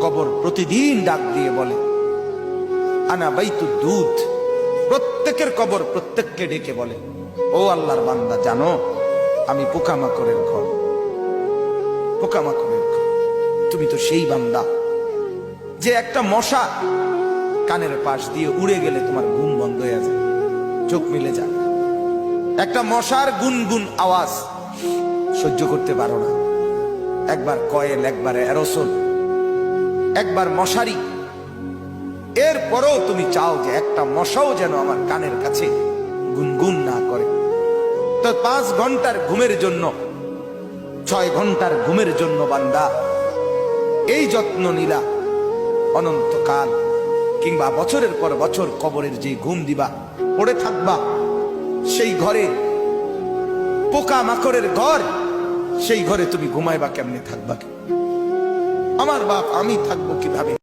কবর প্রতিদিন ডাক দিয়ে বলে আনা বাইতুদ দুধ। প্রত্যেকের কবর প্রত্যেককে ডেকে বলে, ও আল্লাহর বান্দা, জানো আমি পোকামাকড়ের ঘর, পোকামাকড়ের ঘর। তুমি তো সেই বান্দা যে একটা মশা কানের পাশ দিয়ে উড়ে গেলে তোমার ঘুম বন্ধ হয়ে যায়, চোখ মিলে যায়। একটা মশার গুনগুন আওয়াজ সহ্য করতে পারো না। একবার কয়েল, একবার অ্যারোসোল, একবার মশারি, এরপরও তুমি চাও যে একটা মশাও যেন আমার কানের কাছে গুনগুন না করে। তো 5 ঘন্টার ঘুমের জন্য, 6 ঘন্টার ঘুমের জন্য বান্দা এই যত্ন নিলা, অনন্তকাল কিংবা বছরের পর বছর কবরের যে ঘুম দিবা, পড়ে থাকবা সেই ঘরে, পোকা মাকড়ের ঘর, সেই ঘরে তুমি ঘুমাইবা কেমনে, থাকবা? আমার বাপ, আমি থাকবো কিভাবে?